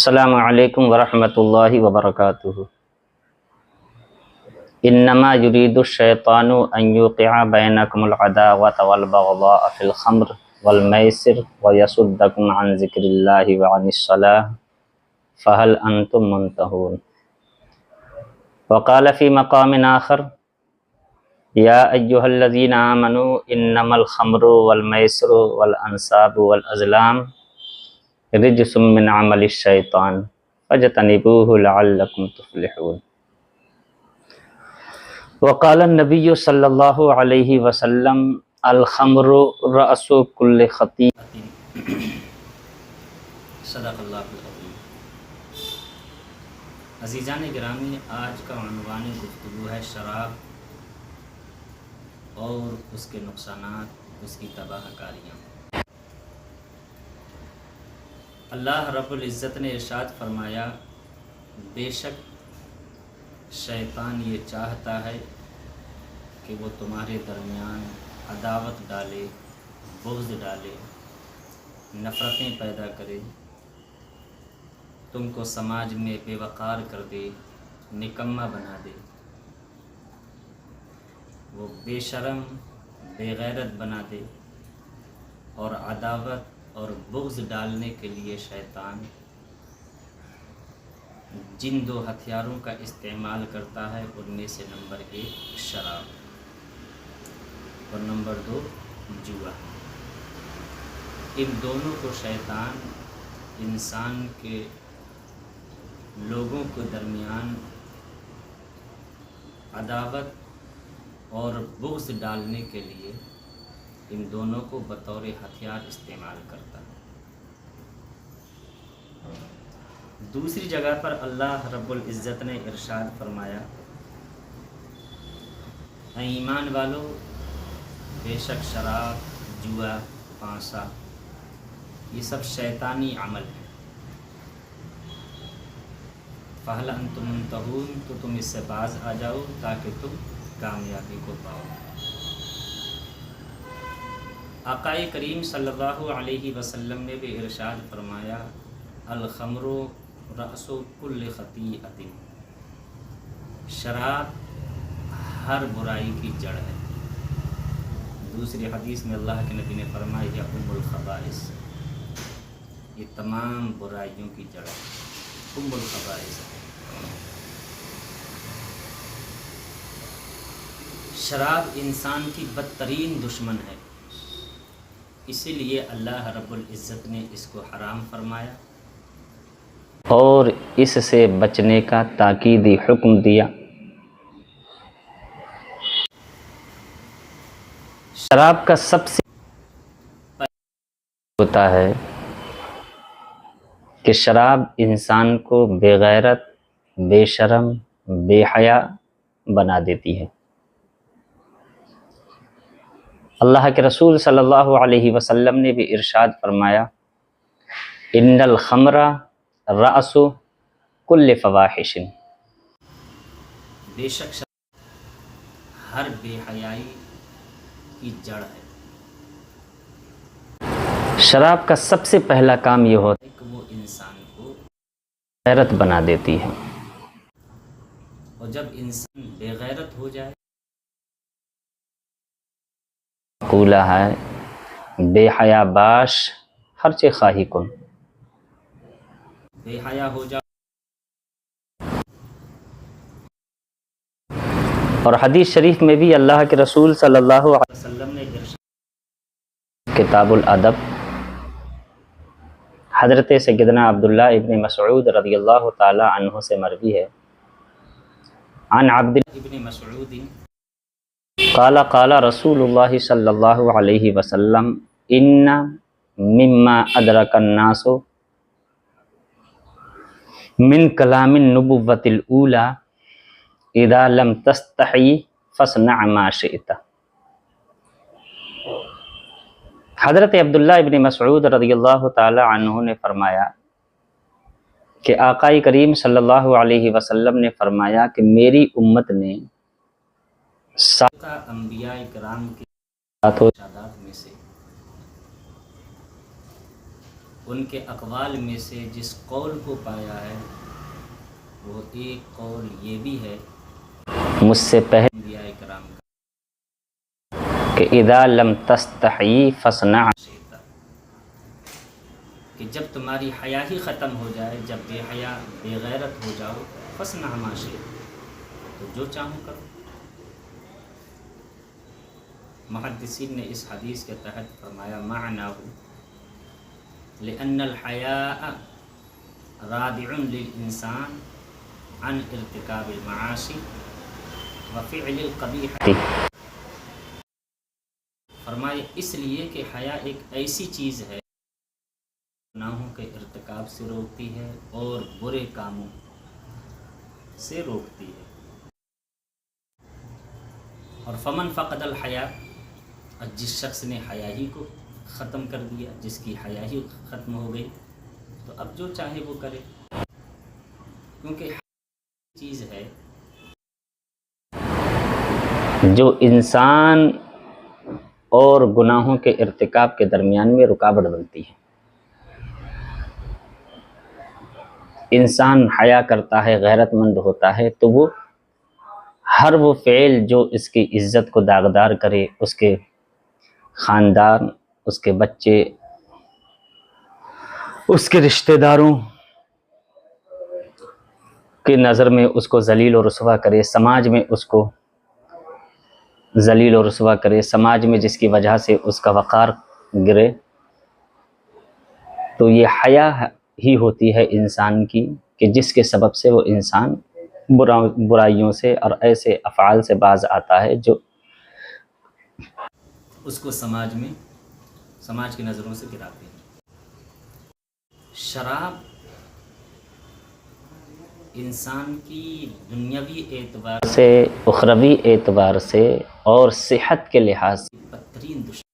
السلام علیکم ورحمۃ اللہ وبرکاتہ۔ انما یرید الشیطان ان یوقع بینکم العداوۃ والبغضاء فی الخمر والمیسر ویصدکم عن ذکر اللہ وعن الصلاۃ فہل انتم منتہون۔ وقال فی مقام آخر یا ایھا الذین آمنوا انما الخمر والمیسر والانصاب والازلام رجس من عمل الشیطان فاجتنبوہ لعلکم تفلحون۔ وقال النبی صلی اللہ علیہ وسلم الخمر رأس کل خطیئۃ۔ صدق اللہ العظیم۔ عزیزان گرامی، آج کا عنوان گفتگو ہے شراب اور اس کے نقصانات، اس کی تباہ کاریاں۔ اللہ رب العزت نے ارشاد فرمایا، بے شک شیطان یہ چاہتا ہے کہ وہ تمہارے درمیان عداوت ڈالے، بغض ڈالے، نفرتیں پیدا کرے، تم کو سماج میں بے وقار کر دے، نکما بنا دے، وہ بے شرم، بے غیرت بنا دے، اور عداوت اور بغض ڈالنے کے لیے شیطان جن دو ہتھیاروں کا استعمال کرتا ہے ان میں سے نمبر 1 شراب اور نمبر 2 جوا۔ ان دونوں کو شیطان انسان کے لوگوں کے درمیان عداوت اور بغض ڈالنے کے لیے ان دونوں کو بطور ہتھیار استعمال کرتا ہے۔ دوسری جگہ پر اللہ رب العزت نے ارشاد فرمایا، اے ایمان والو، بے شک شراب، جوا، پانسا یہ سب شیطانی عمل ہے۔ فہل انتم منتہون، تو تم اس سے باز آ جاؤ تاکہ تم کامیابی کو پاؤ۔ آقا کریم صلی اللہ علیہ وسلم نے بھی ارشاد فرمایا، الخمر رأس کل خطیئۃ، شراب ہر برائی کی جڑ ہے۔ دوسری حدیث میں اللہ کے نبی نے فرمایا، یہ ام الخبائث، یہ تمام برائیوں کی جڑ ہے، ام الخبائث۔ شراب انسان کی بدترین دشمن ہے، اسی لیے اللہ رب العزت نے اس کو حرام فرمایا اور اس سے بچنے کا تاکیدی حکم دیا۔ شراب کا سب سے ہوتا ہے کہ شراب انسان کو بے غیرت، بے شرم، بے حیا بنا دیتی ہے۔ اللہ کے رسول صلی اللہ علیہ وسلم نے بھی ارشاد فرمایا، ان الخمر رأس کل فواحش، بے شک ہر بے حیائی کی جڑ ہے۔ شراب کا سب سے پہلا کام یہ ہوتا ہے کہ وہ انسان کو غیرت بنا دیتی ہے، اور جب انسان بے غیرت ہو جائے، مقولہ ہے بے حیا باش ہر چے خواہی کن، بے حیا ہو جائے۔ اور حدیث شریف میں بھی اللہ کے رسول صلی اللہ علیہ وسلم نے ارشاد، کتاب الادب، حضرت سیدنا عبداللہ ابن مسعود رضی اللہ تعالی عنہ سے مروی ہے، عن عبداللہ ابن مسعود قال قال رسول اللہ صلی اللہ علیہ وسلم، ان مما ادرک الناس من کلام النبوۃ الاولی اذا لم تستحی فاصنع ما شئت۔ حضرت عبداللہ ابن مسعود رضی اللہ تعالی عنہ نے فرمایا کہ آقا کریم صلی اللہ علیہ وسلم نے فرمایا کہ میری امت نے سابقہ انبیاء کرام کے ارشادات میں سے ان کے اقوال میں سے جس قول کو پایا ہے وہ ایک قول یہ بھی ہے مجھ سے پہلے انبیاء کرام کا کہ اذا لم تستحی فاصنع کہ جب تمہاری حیا ہی ختم ہو جائے، جب بے حیا بے غیرت ہو جاؤ، فاصنع ما شئت تو جو چاہو کرو۔ محدثین نے اس حدیث کے تحت فرمایا معناہ لأن الحیاء رادع للانسان عن ارتکاب المعاصی وفعل القبیح، فرمایا اس لیے کہ حیا ایک ایسی چیز ہے گناہوں کے ارتکاب سے روکتی ہے اور برے کاموں سے روکتی ہے۔ اور فمن فقد الحیا، جس شخص نے حیا ہی کو ختم کر دیا، جس کی حیا ہی ختم ہو گئی، تو اب جو چاہے وہ کرے، کیونکہ حیا چیز ہے جو انسان اور گناہوں کے ارتکاب کے درمیان میں رکاوٹ بنتی ہے۔ انسان حیا کرتا ہے، غیرت مند ہوتا ہے، تو وہ ہر وہ فعل جو اس کی عزت کو داغدار کرے، اس کے خاندان، اس کے بچے، اس کے رشتہ داروں کی نظر میں اس کو ذلیل و رسوا کرے، سماج میں اس کو ذلیل و رسوا کرے، سماج میں جس کی وجہ سے اس کا وقار گرے، تو یہ حیا ہی ہوتی ہے انسان کی کہ جس کے سبب سے وہ انسان برائیوں سے اور ایسے افعال سے باز آتا ہے جو اس کو سماج کی نظروں سے گراتے ہیں۔ شراب انسان کی دنیاوی اعتبار سے، اخروی اعتبار سے اور صحت کے لحاظ سے بدترین دشمن۔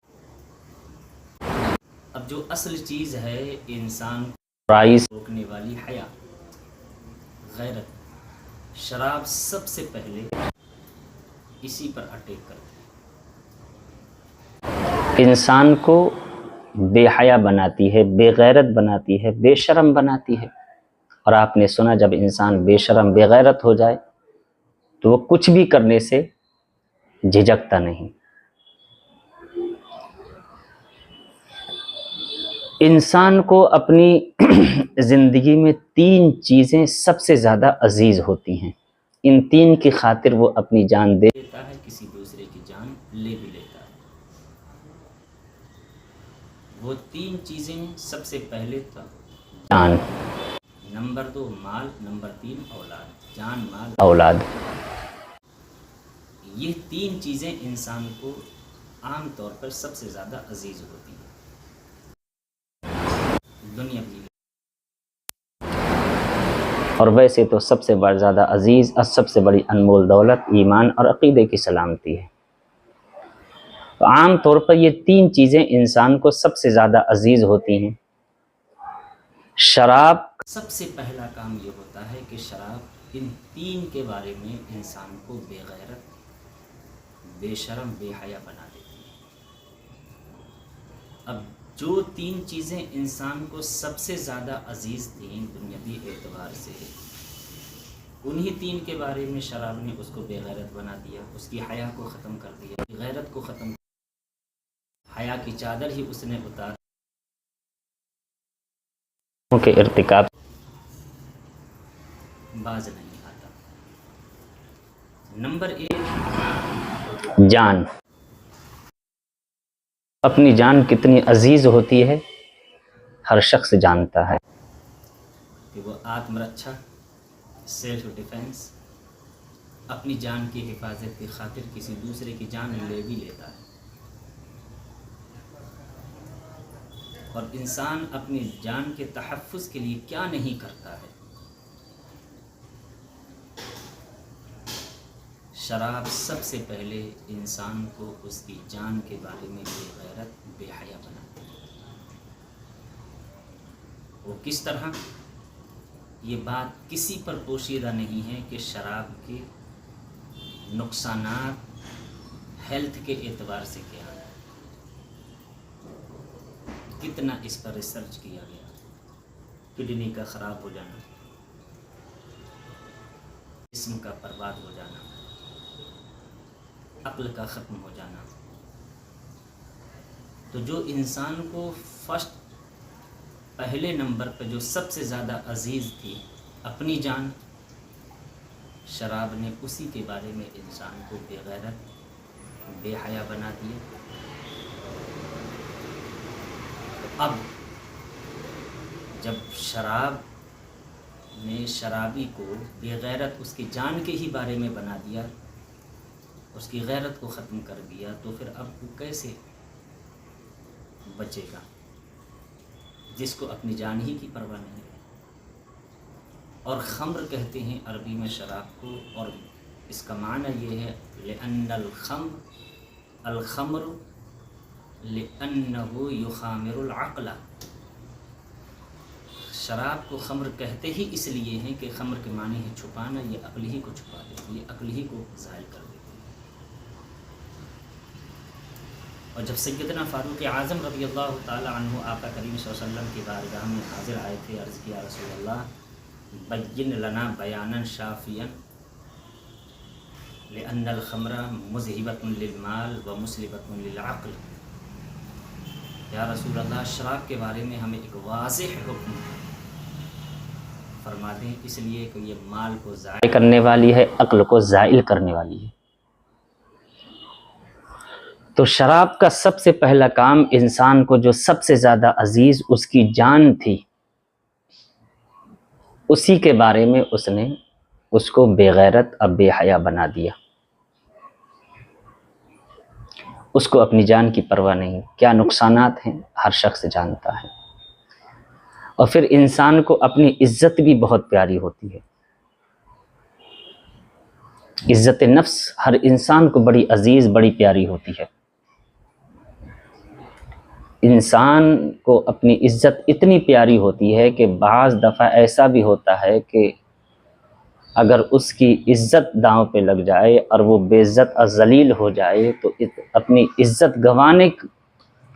اب جو اصل چیز ہے انسان کو برائی سے روکنے والی حیا، غیرت، شراب سب سے پہلے اسی پر اٹیک کرتی ہے، انسان کو بے حیا بناتی ہے، بے غیرت بناتی ہے، بے شرم بناتی ہے۔ اور آپ نے سنا جب انسان بے شرم بے غیرت ہو جائے تو وہ کچھ بھی کرنے سے جھجکتا نہیں۔ انسان کو اپنی زندگی میں 3 چیزیں سب سے زیادہ عزیز ہوتی ہیں، ان 3 کی خاطر وہ اپنی جان دے دیتا ہے، کسی دوسرے کی جان لے بھی لیتا ہے۔ وہ 3 چیزیں سب سے پہلے تھا جان، نمبر 2 مال، نمبر 3 اولاد۔ جان، مال، اولاد، یہ 3 چیزیں انسان کو عام طور پر سب سے زیادہ عزیز ہوتی ہیں دنیا کی۔ اور ویسے تو سب سے زیادہ عزیز اور سب سے بڑی انمول دولت ایمان اور عقیدے کی سلامتی ہے۔ تو عام طور پر یہ 3 چیزیں انسان کو سب سے زیادہ عزیز ہوتی ہیں۔ شراب سب سے پہلا کام یہ ہوتا ہے کہ شراب ان 3 کے بارے میں انسان کو بے غیرت، بے شرم، بے حیا بنا دیتی ہے۔ اب جو 3 چیزیں انسان کو سب سے زیادہ عزیز تھیں دنیاوی اعتبار سے، انہی 3 کے بارے میں شراب نے اس کو بے غیرت بنا دیا، اس کی حیا کو ختم کر دیا، غیرت کو ختم کر دیا، حیا کی چادر ہی اس نے اتار کے ارتکاب باز نہیں آتا۔ نمبر 1 جان۔ اپنی جان کتنی عزیز ہوتی ہے ہر شخص جانتا ہے کہ وہ آتم رکشا، سیلف ڈیفینس، اپنی جان کی حفاظت کی خاطر کسی دوسرے کی جان لے بھی لیتا ہے۔ اور انسان اپنی جان کے تحفظ کے لیے کیا نہیں کرتا ہے۔ شراب سب سے پہلے انسان کو اس کی جان کے بارے میں بے غیرت، بے حیا بناتی ہے۔ وہ کس طرح؟ یہ بات کسی پر پوشیدہ نہیں ہے کہ شراب کے نقصانات ہیلتھ کے اعتبار سے کیا ہے، کتنا اس پر ریسرچ کیا گیا۔ کڈنی کا خراب ہو جانا، جسم کا برباد ہو جانا، عقل کا ختم ہو جانا۔ تو جو انسان کو پہلے نمبر پہ جو سب سے زیادہ عزیز تھی اپنی جان، شراب نے اسی کے بارے میں انسان کو بے غیرت، بے حیا بنا دیا۔ اب جب شراب نے شرابی کو بے غیرت اس کی جان کے ہی بارے میں بنا دیا، اس کی غیرت کو ختم کر دیا، تو پھر اب وہ کیسے بچے گا جس کو اپنی جان ہی کی پرواہ نہیں ہے؟ اور خمر کہتے ہیں عربی میں شراب کو، اور اس کا معنی یہ ہے لأن الخمر لأنه يخامر العقل۔ شراب کو خمر کہتے ہی اس لیے ہیں کہ خمر کے معنی ہے چھپانا، یہ عقل ہی کو چھپا دیتی ہے، عقل ہی کو زائل کر دیتی ہے۔ اور جب سیدنا فاروق اعظم رضی اللہ تعالی عنہ آقا کریم صلی اللہ علیہ وسلم کی بارگاہ میں حاضر آئے تھے، عرض کیا رسول اللہ بین لنا بیانا شافیا لأن الخمر مذہبۃ للمال ومسلبۃ للعقل۔ یا رسول اللہ، شراب کے بارے میں ہمیں ایک واضح حکم فرما دیں، اس لیے کہ یہ مال کو ضائع کرنے والی ہے، عقل کو زائل کرنے والی ہے۔ تو شراب کا سب سے پہلا کام انسان کو جو سب سے زیادہ عزیز اس کی جان تھی، اسی کے بارے میں اس نے اس کو بے غیرت اب بے حیا بنا دیا۔ اس کو اپنی جان کی پرواہ نہیں، کیا نقصانات ہیں ہر شخص جانتا ہے۔ اور پھر انسان کو اپنی عزت بھی بہت پیاری ہوتی ہے۔ عزت نفس ہر انسان کو بڑی عزیز، بڑی پیاری ہوتی ہے۔ انسان کو اپنی عزت اتنی پیاری ہوتی ہے کہ بعض دفعہ ایسا بھی ہوتا ہے کہ اگر اس کی عزت داؤں پہ لگ جائے اور وہ بے عزت اور ذلیل ہو جائے تو اپنی عزت گنوانے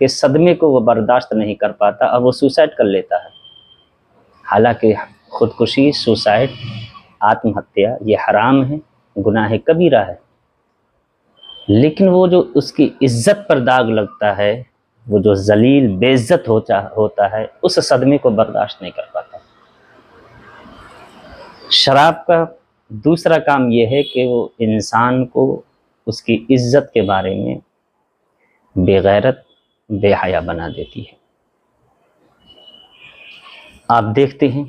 کے صدمے کو وہ برداشت نہیں کر پاتا اور وہ سوسائڈ کر لیتا ہے۔ حالانکہ خودکشی، سوسائڈ، آتم ہتیا یہ حرام ہے، گناہ کبیرہ ہے، لیکن وہ جو اس کی عزت پر داغ لگتا ہے، وہ جو ذلیل بے عزت ہوتا ہے، اس صدمے کو برداشت نہیں کر پاتا۔ شراب کا دوسرا کام یہ ہے کہ وہ انسان کو اس کی عزت کے بارے میں بے غیرت، بے حیا بنا دیتی ہے۔ آپ دیکھتے ہیں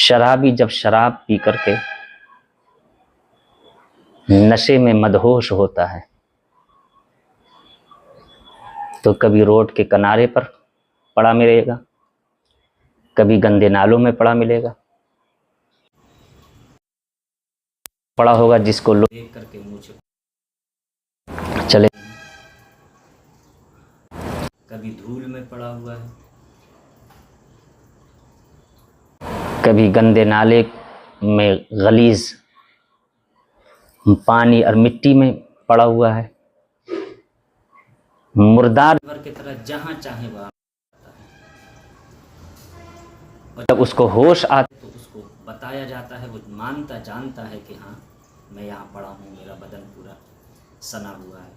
شرابی جب شراب پی کر کے نشے میں مدہوش ہوتا ہے تو کبھی روڈ کے کنارے پر پڑا ملے گا، کبھی گندے نالوں میں پڑا ملے گا، پڑا ہوگا جس کو لوگ دیکھ کر کے منہ چلے، کبھی دھول میں پڑا ہوا ہے، کبھی گندے نالے میں غلیظ پانی اور مٹی میں پڑا ہوا ہے، مردار کی طرح جہاں چاہے وہاں، اور جب اس کو ہوش آتا تو اس کو بتایا جاتا ہے، وہ مانتا جانتا ہے کہ ہاں میں یہاں پڑا ہوں، میرا بدن پورا سنا ہوا ہے،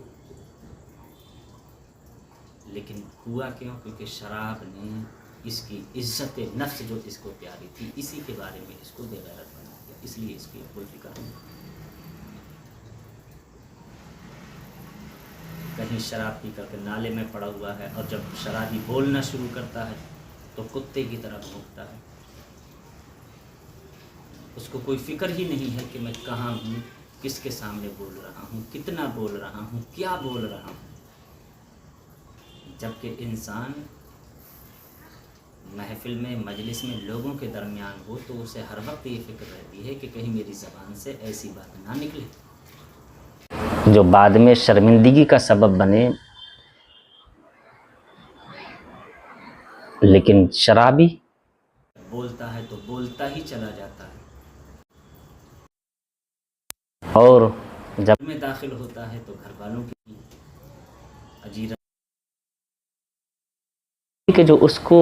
لیکن ہوا کیوں؟ کیونکہ شراب نے اس کی عزت نفس جو اس کو پیاری تھی، اسی کے بارے میں اس کو بے غیرت بنا دیا، اس لیے اس کی کوئی فکر نہیں۔ کہیں شراب پی کر کے نالے میں پڑا ہوا ہے، اور جب شرابی بولنا شروع کرتا ہے تو کتے کی طرح بھونکتا ہے، اس کو کوئی فکر ہی نہیں ہے کہ میں کہاں ہوں، کس کے سامنے بول رہا ہوں، کتنا بول رہا ہوں، کیا بول رہا ہوں۔ جبکہ انسان محفل میں، مجلس میں، لوگوں کے درمیان ہو تو اسے ہر وقت یہ فکر رہتی ہے کہ کہیں میری زبان سے ایسی بات نہ نکلے جو بعد میں شرمندگی کا سبب بنے۔ لیکن شرابی بولتا ہے تو بولتا ہی چلا جاتا ہے، اور جب میں داخل ہوتا ہے تو گھر والوں کی اجیرت کہ جو اس کو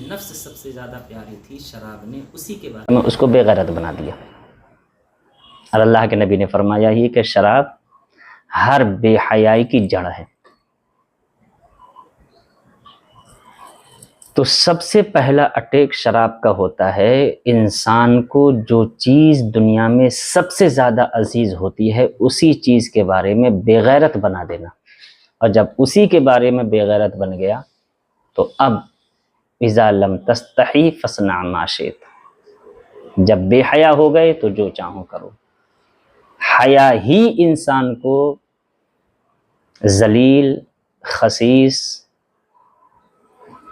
نفس سب سے زیادہ پیاری تھی شراب نے اسی کے بارے میں اس کو بے غیرت بنا دیا. اور اللہ کے نبی نے فرمایا ہی کہ شراب ہر بے حیائی کی جڑ ہے. تو سب سے پہلا اٹیک شراب کا ہوتا ہے انسان کو جو چیز دنیا میں سب سے زیادہ عزیز ہوتی ہے اسی چیز کے بارے میں بے غیرت بنا دینا. اور جب اسی کے بارے میں بے غیرت بن گیا تو اب اذا لم تستحی فاصنع ما شئت، جب بے حیا ہو گئے تو جو چاہو کرو. حیا ہی انسان کو ذلیل، خسیس،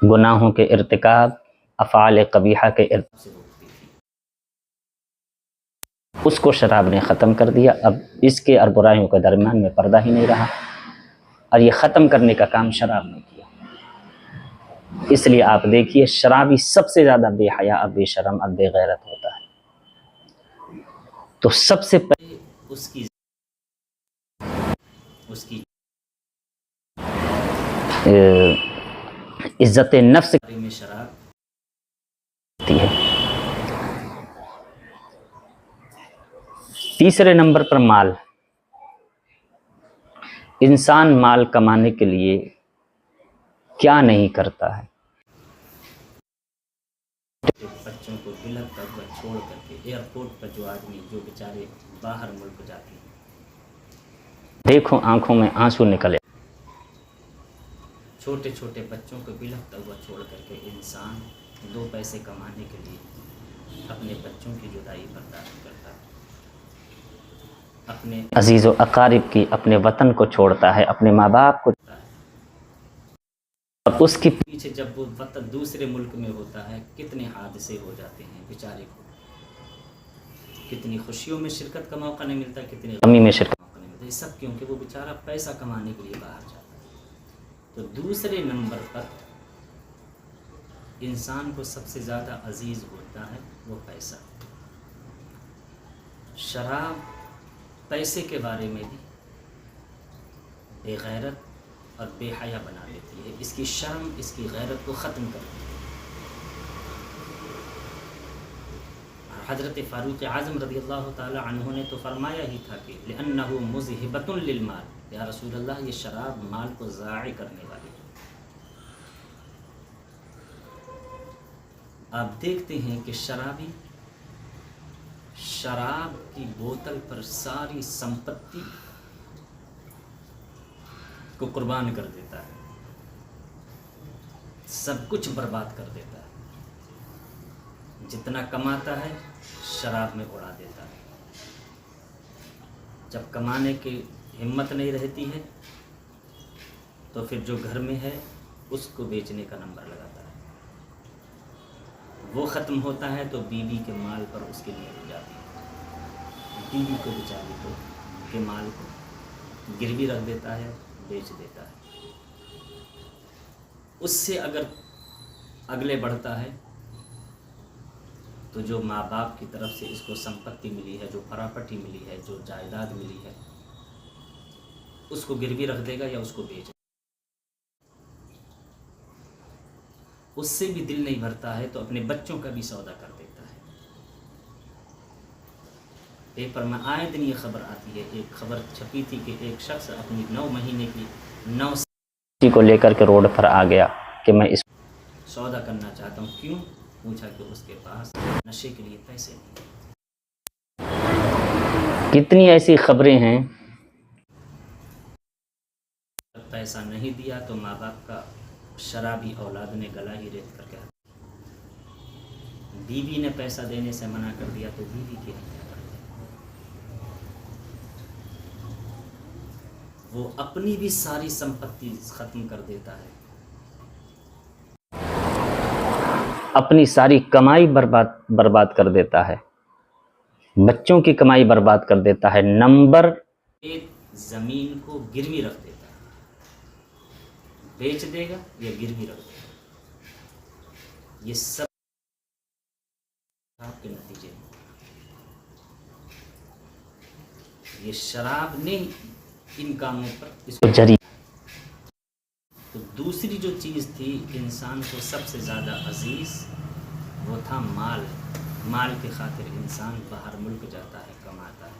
گناہوں کے ارتکاب، افعال قبیحہ کے ارتکاب سے روکتی تھی. اس کو شراب نے ختم کر دیا. اب اس کے اور برائیوں کے درمیان میں پردہ ہی نہیں رہا، اور یہ ختم کرنے کا کام شراب نے کیا. اس لیے آپ دیکھیے شرابی سب سے زیادہ بے حیا اور بے شرم اور بے غیرت ہوتا ہے. تو سب سے پہلے اس کی عزت نفس میں شراب ہوتی ہے. تیسرے نمبر پر مال. انسان مال کمانے کے لیے کیا نہیں کرتا ہے. بچوں کو بلک پر چھوڑ کر کے ایئرپورٹ پر جو آدمی جو بیچارے باہر ملک جاتے ہیں، دیکھو آنکھوں میں آنسو نکلے. چھوٹے چھوٹے بچوں کو بلکتا ہوا چھوڑ کر کے انسان 2 پیسے کمانے کے لیے اپنے بچوں کی جدائی برداشت کرتا ہے، اپنے عزیز و اقارب کی، اپنے وطن کو چھوڑتا ہے، اپنے ماں باپ کو چھوڑتا ہے. اور اس کے پیچھے جب وہ وطن دوسرے ملک میں ہوتا ہے کتنے حادثے ہو جاتے ہیں بیچارے کو، کتنی خوشیوں میں شرکت کا موقع نہیں ملتا، کتنی غمی میں شرکت کا موقع نہیں ملتا. یہ سب کیونکہ وہ بیچارہ پیسہ کمانے کے لیے باہر جاتا ہے. تو دوسرے نمبر پر انسان کو سب سے زیادہ عزیز ہوتا ہے وہ پیسہ. شراب پیسے کے بارے میں بھی بے غیرت اور بے حیا بنا دیتی ہے. اس کی شرم، اس کی غیرت کو ختم کر دیتی ہے. حضرت فاروق اعظم رضی اللہ تعالی عنہ نے تو فرمایا ہی تھا کہ لأنه مذهبة للمال، یا رسول اللہ یہ شراب مال کو ضائع کرنے والی ہے. آپ دیکھتے ہیں کہ شرابی شراب کی بوتل پر ساری سمپتی کو قربان کر دیتا ہے، سب کچھ برباد کر دیتا ہے. جتنا کماتا ہے شراب میں اڑا دیتا ہے. جب کمانے کی ہمت نہیں رہتی ہے تو پھر جو گھر میں ہے اس کو بیچنے کا نمبر لگاتا ہے. وہ ختم ہوتا ہے تو بیوی کے مال پر اس کی نیت ہو جاتی ہے. بیوی کو بیچاری کو کے مال کو گروی رکھ دیتا ہے، بیچ دیتا ہے. اس سے اگر اگلے بڑھتا ہے تو جو ماں باپ کی طرف سے اس کو سمپتی ملی ہے، جو پراپرٹی ملی ہے، جو جائیداد ملی ہے، اس کو گروی رکھ دے گا یا اس کو بیچ. اس سے بھی دل نہیں بھرتا ہے تو اپنے بچوں کا بھی سودا کر دیتا ہے. پیپر میں آئے دن یہ خبر آتی ہے، ایک خبر چھپی تھی کہ ایک شخص اپنی 9 مہینے کی 9 سال کو لے کر کے روڈ پر آ گیا کہ میں اس سودا کرنا چاہتا ہوں. کیوں؟ پوچھا کہ اس کے پاس نشے کے لیے پیسے نہیں. کتنی ایسی خبریں ہیں، پیسہ نہیں دیا تو ماں باپ کا شرابی اولاد نے گلا ہی ریت کر کے، بیوی نے پیسہ دینے سے منع کر دیا تو بیوی کی ہتیا کر دی. وہ اپنی بھی ساری سمپتی ختم کر دیتا ہے، اپنی ساری کمائی برباد کر دیتا ہے، بچوں کی کمائی برباد کر دیتا ہے. نمبر 1 زمین کو گروی رکھ دیتا ہے، بیچ دے گا یا گروی رکھ دے گا. یہ سب شراب کے نتیجے میں، یہ شراب نے ان کاموں پر اس کو جری. تو دوسری جو چیز تھی انسان کو سب سے زیادہ عزیز، وہ تھا مال. مال کی خاطر انسان باہر ملک جاتا ہے، کماتا ہے.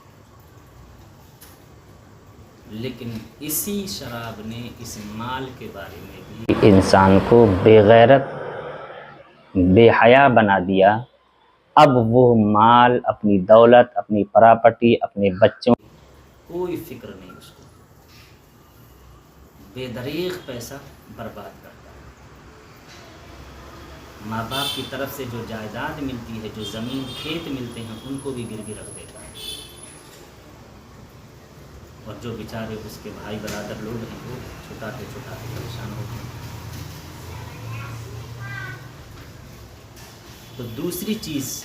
لیکن اسی شراب نے اس مال کے بارے میں بھی انسان کو بے غیرت، بے حیا بنا دیا. اب وہ مال، اپنی دولت، اپنی پراپرٹی، اپنے بچوں، کوئی فکر نہیں اس کو. بے دریغ پیسہ برباد کرتا ہے. ماں باپ کی طرف سے جو جائیداد ملتی ہے، جو زمین کھیت ملتے ہیں، ان کو بھی گروی رکھ دیتا ہے. اور جو بیچارے اس کے بھائی برادر لوگ ہیں، وہ چھٹاتے چھٹاتے پریشان ہوتے ہیں. تو دوسری چیز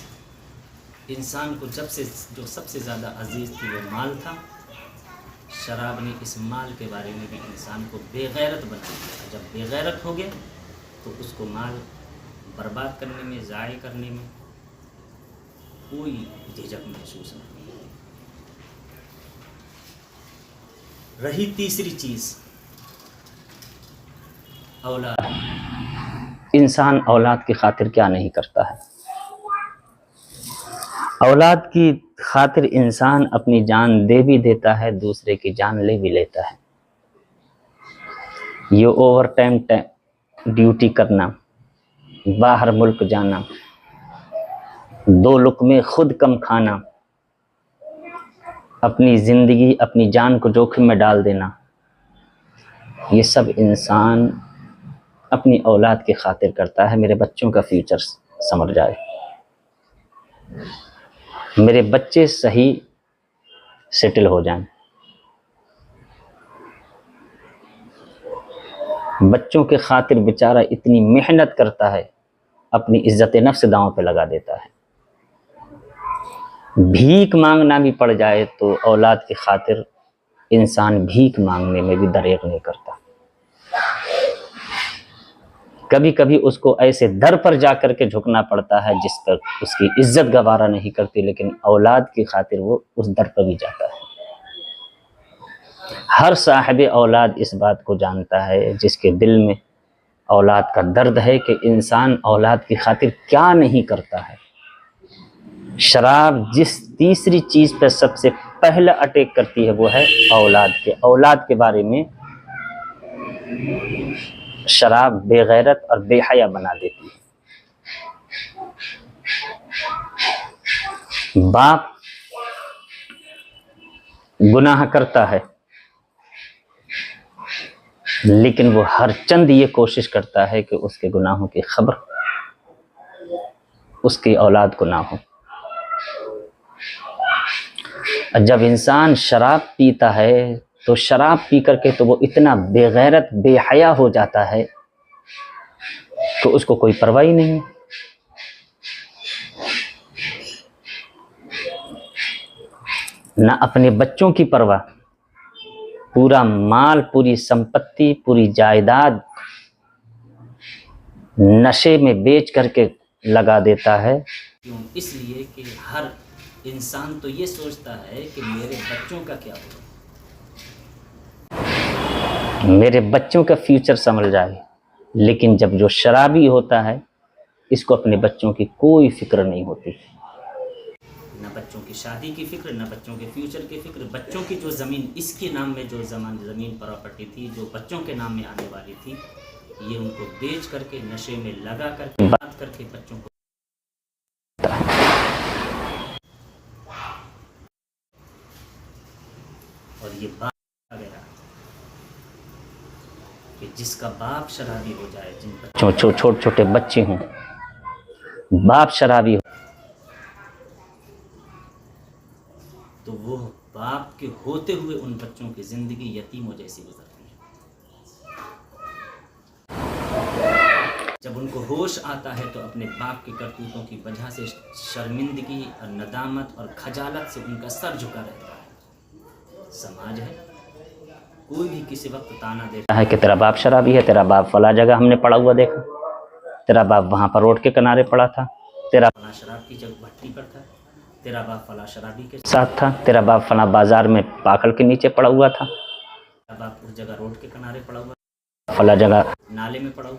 انسان کو جو سب سے زیادہ عزیز تھی، وہ مال تھا. شراب نے اس مال کے بارے میں بھی انسان کو بے غیرت بنا دیا. جب بے غیرت ہو گئے تو اس کو مال برباد کرنے میں، ضائع کرنے میں کوئی جھجک محسوس نہیں. رہی تیسری چیز اولاد. انسان اولاد کی خاطر کیا نہیں کرتا ہے. اولاد کی خاطر انسان اپنی جان دے بھی دیتا ہے، دوسرے کی جان لے بھی لیتا ہے. یہ اوور ٹائم ڈیوٹی کرنا، باہر ملک جانا، 2 لقمے خود کم کھانا، اپنی زندگی، اپنی جان کو جوخم میں ڈال دینا، یہ سب انسان اپنی اولاد کی خاطر کرتا ہے. میرے بچوں کا فیوچر سمجھ جائے، میرے بچے صحیح سیٹل ہو جائیں. بچوں کے خاطر بیچارہ اتنی محنت کرتا ہے، اپنی عزت نفس داؤں پہ لگا دیتا ہے. بھیک مانگنا بھی پڑ جائے تو اولاد کی خاطر انسان بھیک مانگنے میں بھی دریغ نہیں کرتا. کبھی کبھی اس کو ایسے در پر جا کر کے جھکنا پڑتا ہے جس پر اس کی عزت گوارا نہیں کرتی، لیکن اولاد کی خاطر وہ اس در پر بھی جاتا ہے. ہر صاحب اولاد اس بات کو جانتا ہے، جس کے دل میں اولاد کا درد ہے، کہ انسان اولاد کی خاطر کیا نہیں کرتا ہے. شراب جس تیسری چیز پہ سب سے پہلا اٹیک کرتی ہے وہ ہے اولاد کے بارے میں شراب بے غیرت اور بے حیا بنا دیتی ہے. باپ گناہ کرتا ہے، لیکن وہ ہر چند یہ کوشش کرتا ہے کہ اس کے گناہوں کی خبر اس کی اولاد کو نہ ہو. جب انسان شراب پیتا ہے تو شراب پی کر کے تو وہ اتنا بے غیرت، بے حیا ہو جاتا ہے کہ اس کو کوئی پرواہ ہی نہیں. نہ اپنے بچوں کی پرواہ، پورا مال، پوری سمپتی، پوری جائیداد نشے میں بیچ کر کے لگا دیتا ہے. کیوں؟ اس لیے کہ ہر انسان تو یہ سوچتا ہے کہ میرے بچوں کا کیا ہوگا، میرے بچوں کا فیوچر سنبھل جائے. لیکن جب جو شرابی ہوتا ہے، اس کو اپنے بچوں کی کوئی فکر نہیں ہوتی. نہ بچوں کی شادی کی فکر، نہ بچوں کے فیوچر کی فکر. بچوں کی جو زمین، اس کے نام میں جو زمین پراپرٹی تھی، جو بچوں کے نام میں آنے والی تھی، یہ ان کو بیچ کر کے، نشے میں لگا کر کے، بات کر کے بچوں کو. اور یہ بات آ گیا کہ جس کا باپ شرابی ہو جائے، جن بچوں چھوٹے چھوٹے بچے ہوں، باپ شرابی ہو تو وہ باپ کے ہوتے ہوئے ان بچوں کی زندگی یتیموں جیسی گزرتی ہے. جب ان کو ہوش آتا ہے تو اپنے باپ کے کرتوتوں کی وجہ سے شرمندگی اور ندامت اور خجالت سے ان کا سر جھکا رہتا ہے. سماج ہے، کوئی بھی کسی وقت تانا دیتا ہے کہ تیرا باپ شرابی ہے، تیرا باپ فلاں جگہ ہم نے پڑا ہوا دیکھا، تیرا باپ وہاں پر روڈ کے کنارے پڑا تھا، تیرا فلاں شراب کی جگہ بھٹی پر تھا، تیرا باپ فلاں شرابی کے ساتھ تھا، تیرا باپ فلاں بازار میں پاکڑ کے نیچے پڑا ہوا تھا، تیرا باپ اس جگہ روڈ کے کنارے پڑا ہوا فلاں جگہ نالے میں پڑا ہوا.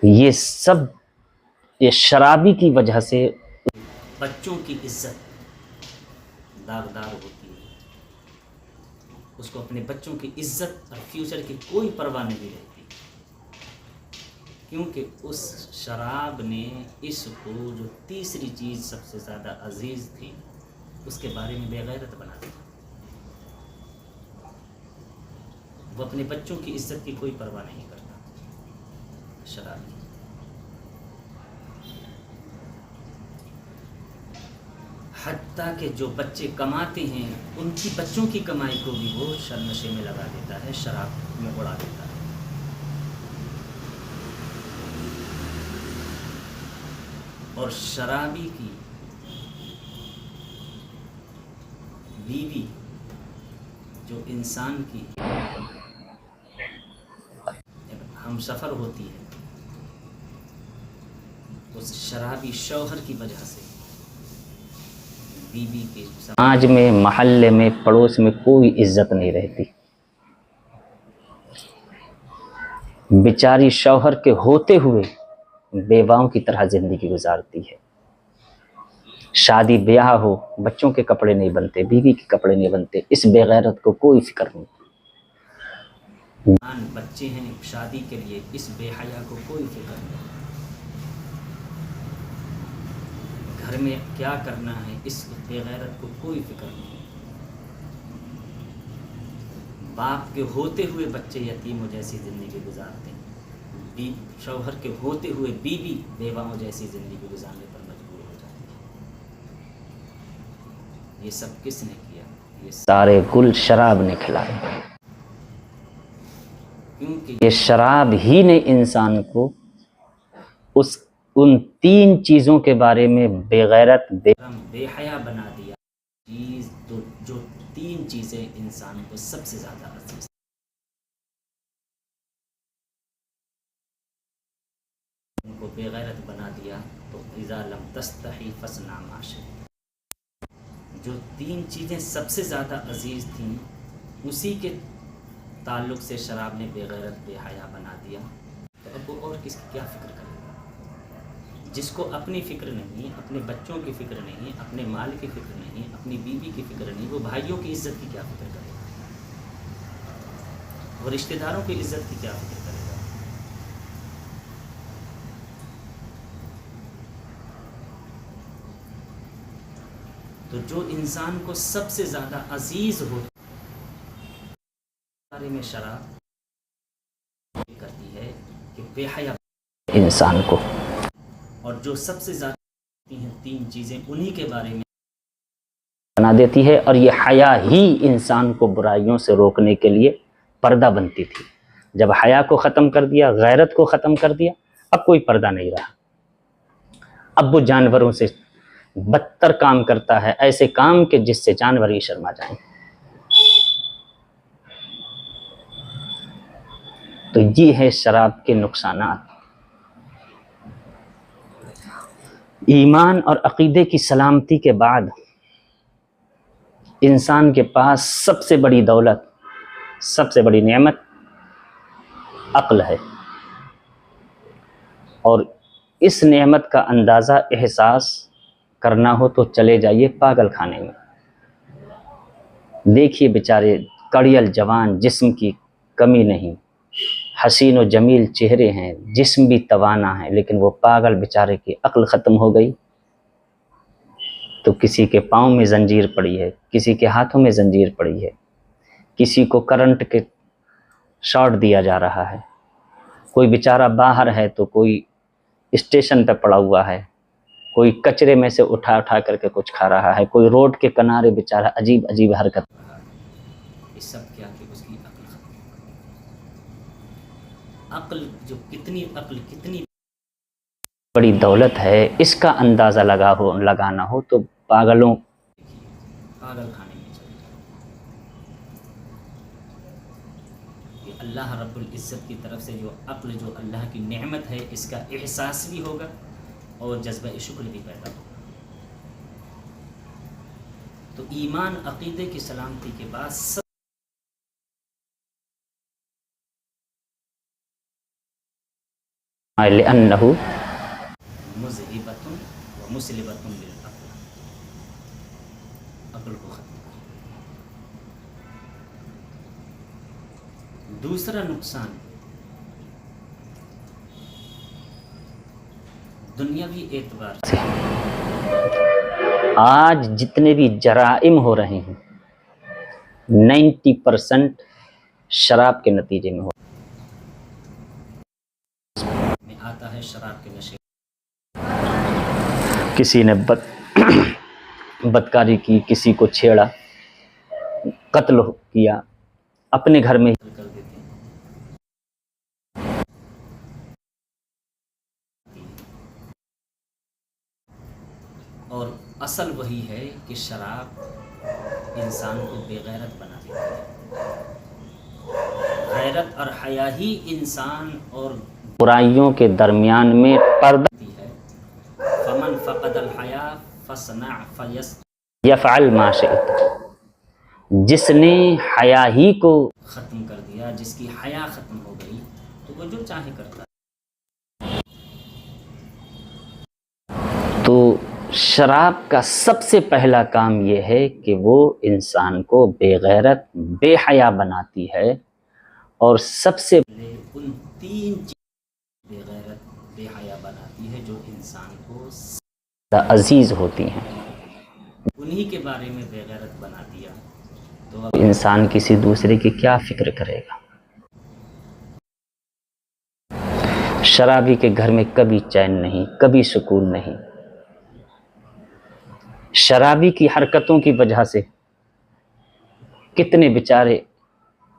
یہ سب یہ شرابی کی وجہ سے بچوں کی عزت داغدار ہوتی ہے. اس کو اپنے بچوں کی عزت اور فیوچر کی کوئی پرواہ نہیں رہتی، کیونکہ اس شراب نے اس کو جو تیسری چیز سب سے زیادہ عزیز تھی اس کے بارے میں بے غیرت بنا دیا. وہ اپنے بچوں کی عزت کی کوئی پرواہ نہیں کرتا شرابی. حتیٰ کہ جو بچے کماتے ہیں ان کی بچوں کی کمائی کو بھی وہ نشے میں لگا دیتا ہے، شراب میں اڑا دیتا ہے. اور شرابی کی بیوی جو انسان کی ہم سفر ہوتی ہے، اس شرابی شوہر کی وجہ سے بیوی کے سماج میں، محلے میں، پڑوس میں کوئی عزت نہیں رہتی. بیچاری شوہر کے ہوتے ہوئے بیواؤں کی طرح زندگی گزارتی ہے. شادی بیاہ ہو، بچوں کے کپڑے نہیں بنتے، بیوی کے کپڑے نہیں بنتے، اس بے غیرت کو کوئی فکر نہیں. بچے ہیں شادی کے لیے، اس بے حیا کو کوئی فکر نہیں. گھر میں کیا کرنا ہے اس بے غیرت کو کوئی فکر نہیں. باپ کے ہوتے ہوئے بچے یتیموں جیسی زندگی گزارتے ہیں، شوہر کے ہوتے ہوئے بیوی بیواؤں جیسی زندگی گزارنے پر مجبور ہو جاتی ہے. یہ سب کس نے کیا؟ یہ سارے گل شراب نے کھلائے، کیونکہ یہ شراب ہی نے انسان کو ان تین چیزوں کے بارے میں بے غیرت بے حیا بنا دیا. چیز تو جو تین چیزیں انسان کو سب سے زیادہ عزیز، ان کو بے غیرت بنا دیا. تو اذا لم تستحی فاصنع ما شئت، جو تین چیزیں سب سے زیادہ عزیز تھیں اسی کے تعلق سے شراب نے بے غیرت بے حیا بنا دیا. تو اب وہ اور کس کی کیا فکر کرے گا؟ جس کو اپنی فکر نہیں، اپنے بچوں کی فکر نہیں، اپنے مال کی فکر نہیں، اپنی بیوی کی فکر نہیں، وہ بھائیوں کی عزت کی کیا فکر کرے گا؟ وہ رشتہ داروں کی عزت کی کیا فکر کرے گا؟ تو جو انسان کو سب سے زیادہ عزیز ہو بارے میں شراب کرتی ہے کہ بے حیا انسان کو، اور جو سب سے زیادہ ہیں تین چیزیں انہی کے بارے میں بنا دیتی ہے. اور یہ حیا ہی انسان کو برائیوں سے روکنے کے لیے پردہ بنتی تھی. جب حیا کو ختم کر دیا، غیرت کو ختم کر دیا، اب کوئی پردہ نہیں رہا. اب وہ جانوروں سے بدتر کام کرتا ہے، ایسے کام کہ جس سے جانور ہی شرما جائیں. تو یہ ہے شراب کے نقصانات. ایمان اور عقیدے کی سلامتی کے بعد انسان کے پاس سب سے بڑی دولت، سب سے بڑی نعمت عقل ہے. اور اس نعمت کا اندازہ، احساس کرنا ہو تو چلے جائیے پاگل خانے میں. دیکھیے بیچارے کڑیل جوان، جسم کی کمی نہیں، حسین و جمیل چہرے ہیں، جسم بھی توانا ہے، لیکن وہ پاگل بیچارے کی عقل ختم ہو گئی. تو کسی کے پاؤں میں زنجیر پڑی ہے، کسی کے ہاتھوں میں زنجیر پڑی ہے، کسی کو کرنٹ کے شاٹ دیا جا رہا ہے، کوئی بیچارہ باہر ہے تو کوئی اسٹیشن پہ پڑا ہوا ہے، کوئی کچرے میں سے اٹھا اٹھا کر کے کچھ کھا رہا ہے، کوئی روڈ کے کنارے بیچارہ عجیب عجیب حرکت. یہ سب کیا کہ اس کی عقل ختم ہو گئی. عقل کتنی بڑی دولت ہے، اس کا اندازہ لگانا ہو تو پاگل خانے میں چلے جاؤ. کہ اللہ رب العزت کی طرف سے جو عقل، جو اللہ کی نعمت ہے، اس کا احساس بھی ہوگا اور جذبہ شکر بھی پیدا ہوگا. تو ایمان عقیدے کی سلامتی کے بعد لأنه مذہبۃ و مسلبۃ للعقل، عقل کو ختم کر۔ دوسرا نقصان دنیاوی اعتبار سے، آج جتنے بھی جرائم ہو رہے ہیں 90% شراب کے نتیجے میں آتا ہے۔ شراب کے نشے، کسی نے بدکاری کی، کسی کو چھیڑا، قتل کیا، اپنے گھر میں ہی کر دیتے ہیں۔ اور اصل وہی ہے کہ شراب انسان کو بے غیرت بنا دیتی ہے۔ غیرت اور حیا ہی انسان اور برائیوں کے درمیان میں پردہ ہے۔ فمن فقد الحیا فصنع یفعل ما شئت، جس نے حیا ہی کو ختم کر دیا، جس کی حیا ختم ہو گئی، تو وہ جو چاہے کرتا ہے۔ تو شراب کا سب سے پہلا کام یہ ہے کہ وہ انسان کو بے غیرت، بے حیا بناتی ہے، اور سب سے پہلے ان 3 چیزیں بے غیرت، بے حیا بناتی ہے جو انسان کو عزیز ہوتی ہیں، انہی کے بارے میں بے غیرت بنا دیا تو اب انسان کسی دوسرے کی کیا فکر کرے گا۔ شرابی کے گھر میں کبھی چین نہیں، کبھی سکون نہیں۔ شرابی کی حرکتوں کی وجہ سے کتنے بیچارے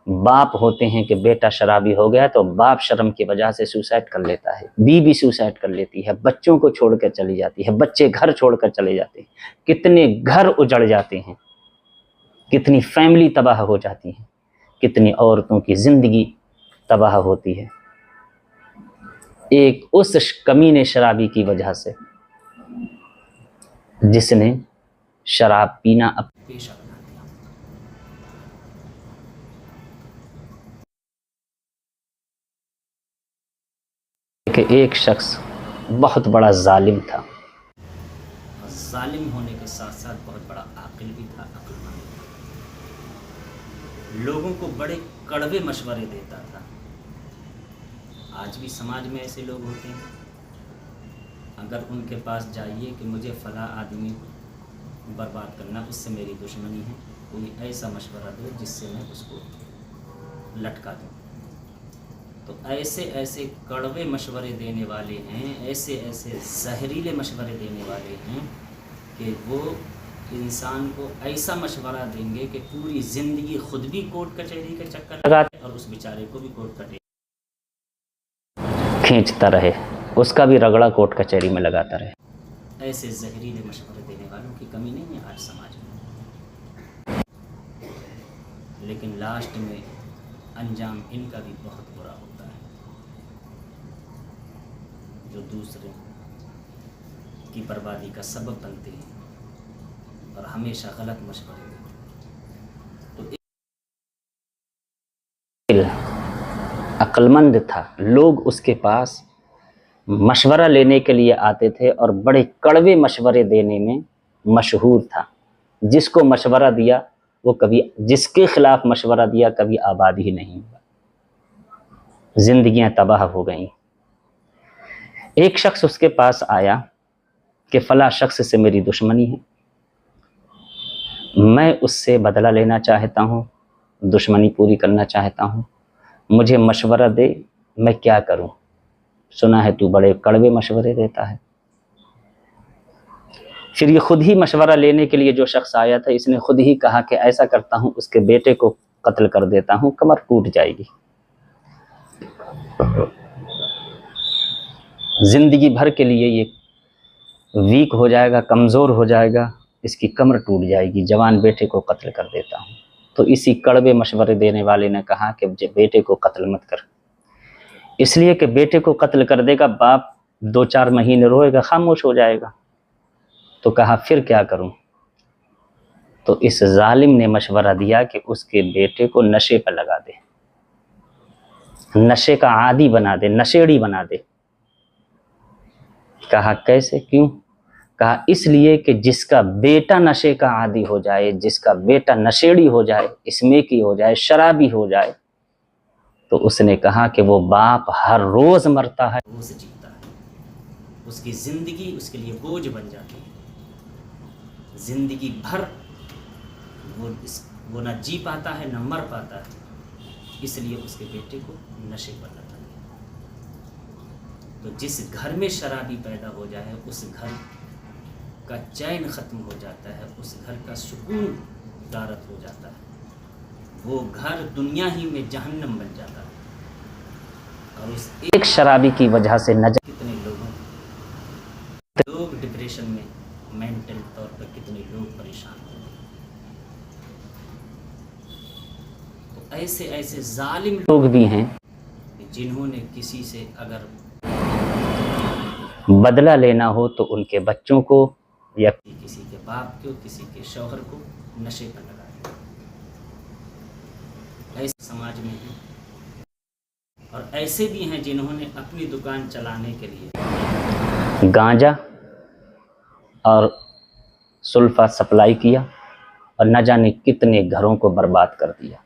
باپ ہوتے ہیں کہ بیٹا شرابی ہو گیا تو باپ شرم کی وجہ سے سوسائڈ کر لیتا ہے، بیوی سوسائڈ کر لیتی ہے، بچوں کو چھوڑ کر چلی جاتی ہے، بچے گھر چھوڑ کر چلے جاتے ہیں، کتنے گھر اجڑ جاتے ہیں، کتنی فیملی تباہ ہو جاتی ہیں، کتنی عورتوں کی زندگی تباہ ہوتی ہے، ایک اس کمینے شرابی کی وجہ سے جس نے شراب پینا اپنا پیشہ بنا دیا۔ کہ ایک شخص بہت بڑا ظالم تھا، ظالم ہونے کے ساتھ ساتھ بہت بڑا عاقل بھی تھا، عقل مند تھا، لوگوں کو بڑے کڑوے مشورے دیتا تھا۔ آج بھی سماج میں ایسے لوگ ہوتے ہیں، اگر ان کے پاس جائیے کہ مجھے فلاں آدمی برباد کرنا، اس سے میری دشمنی ہے، کوئی ایسا مشورہ دو جس سے میں اس کو لٹکا دوں، تو ایسے ایسے کڑوے مشورے دینے والے ہیں، ایسے ایسے زہریلے مشورے دینے والے ہیں کہ وہ انسان کو ایسا مشورہ دیں گے کہ پوری زندگی خود بھی کورٹ کچہری کے چکر لگاتے اور اس بیچارے کو بھی کورٹ کچہری کھینچتا رہے، اس کا بھی رگڑا کورٹ کچہری میں لگاتا رہے۔ ایسے زہریلے مشورے دینے والوں کی کمی نہیں ہے آج سماج میں، لیکن لاسٹ میں انجام ان کا بھی بہت برا ہوتا ہے، جو دوسرے کی بربادی کا سبب بنتے ہیں اور ہمیشہ غلط مشورے دیتے ہیں۔ تو عقل مند تھا، لوگ اس کے پاس مشورہ لینے کے لیے آتے تھے اور بڑے کڑوے مشورے دینے میں مشہور تھا، جس کو مشورہ دیا وہ کبھی، جس کے خلاف مشورہ دیا کبھی آباد ہی نہیں ہوا، زندگیاں تباہ ہو گئیں۔ ایک شخص اس کے پاس آیا کہ فلاں شخص سے میری دشمنی ہے، میں اس سے بدلہ لینا چاہتا ہوں، دشمنی پوری کرنا چاہتا ہوں، مجھے مشورہ دے، میں کیا کروں؟ سنا ہے تو بڑے کڑوے مشورے دیتا ہے۔ پھر یہ خود ہی مشورہ لینے کے لیے جو شخص آیا تھا، اس نے خود ہی کہا کہ ایسا کرتا ہوں، اس کے بیٹے کو قتل کر دیتا ہوں، کمر ٹوٹ جائے گی، زندگی بھر کے لیے یہ ویک ہو جائے گا، کمزور ہو جائے گا، اس کی کمر ٹوٹ جائے گی، جوان بیٹے کو قتل کر دیتا ہوں۔ تو اسی کڑوے مشورے دینے والے نے کہا کہ بیٹے کو قتل مت کر، اس لیے کہ بیٹے کو قتل کر دے گا، باپ 2-4 مہینے روئے گا، خاموش ہو جائے گا۔ تو کہا پھر کیا کروں؟ تو اس ظالم نے مشورہ دیا کہ اس کے بیٹے کو نشے پر لگا دے، نشے کا عادی بنا دے، نشیڑی بنا دے۔ کہا کیسے، کیوں؟ کہا اس لیے کہ جس کا بیٹا نشے کا عادی ہو جائے، جس کا بیٹا نشیڑی ہو جائے، اسمیکی ہو جائے، شرابی ہو جائے، تو اس نے کہا کہ وہ باپ ہر روز مرتا ہے، روز جیتا ہے، اس کی زندگی اس کے لیے بوجھ بن جاتی ہے، زندگی بھر وہ نہ جی پاتا ہے نہ مر پاتا ہے، اس لیے اس کے بیٹے کو نشے پر لگا دیا۔ تو جس گھر میں شرابی پیدا ہو جائے، اس گھر کا چین ختم ہو جاتا ہے، اس گھر کا سکون غارت ہو جاتا ہے، وہ گھر دنیا ہی میں جہنم بن جاتا ہے۔ اور اس ایک شرابی کی وجہ سے نہ جانے کتنے لوگ ڈپریشن میں، مینٹل طور پر کتنے لوگ پریشان ہو گئے۔ تو ایسے ایسے ظالم لوگ بھی ہیں جنہوں نے کسی سے اگر بدلہ لینا ہو تو ان کے بچوں کو یا کسی کے باپ کو، کسی کے شوہر کو نشے پر لگا دیا۔ ایسے سماج میں ہیں، اور ایسے بھی ہیں جنہوں نے اپنی دکان چلانے کے لیے گانجا اور سلفا سپلائی کیا اور نہ جانے کتنے گھروں کو برباد کر دیا۔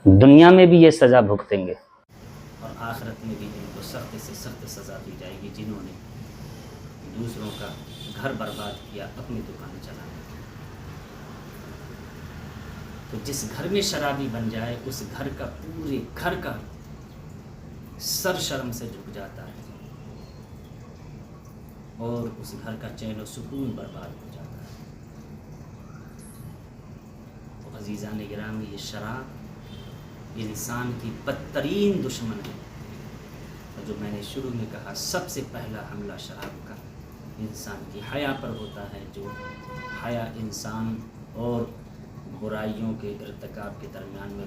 دنیا میں بھی یہ سزا بھگتیں گے اور آخرت میں بھی ان کو سخت سے سخت سزا دی جائے گی جنہوں نے دوسروں کا گھر برباد کیا اپنی دکان چلانے کے لیے۔ تو جس گھر میں شرابی بن جائے، اس گھر کا پورے گھر کا سر شرم سے جھک جاتا ہے، اور اس گھر کا چین و سکون برباد ہو جاتا ہے۔ تو عزیزان گرامی، یہ شراب انسان کی بدترین دشمن ہے، اور جو میں نے شروع میں کہا سب سے پہلا حملہ شراب کا انسان کی حیا پر ہوتا ہے، جو حیا انسان اور برائیوں کے ارتکاب کے درمیان میں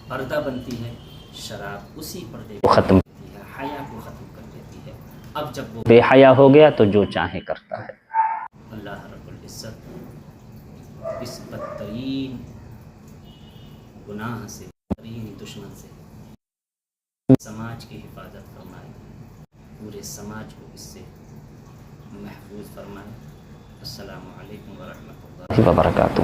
پردہ بنتی ہے، شراب اسی پردے کو ختم کرتی ہے، حیا کو ختم کر دیتی ہے۔ اب جب وہ بے حیا ہو گیا تو جو چاہے کرتا ہے۔ اللہ رب العزت اس بدترین گناہ سے، بدترین دشمن سے سماج کی حفاظت فرمائے، پورے سماج کو اس سے محفوظ فرمائے۔ السلام علیکم ورحمۃ اللہ وبرکاتہ۔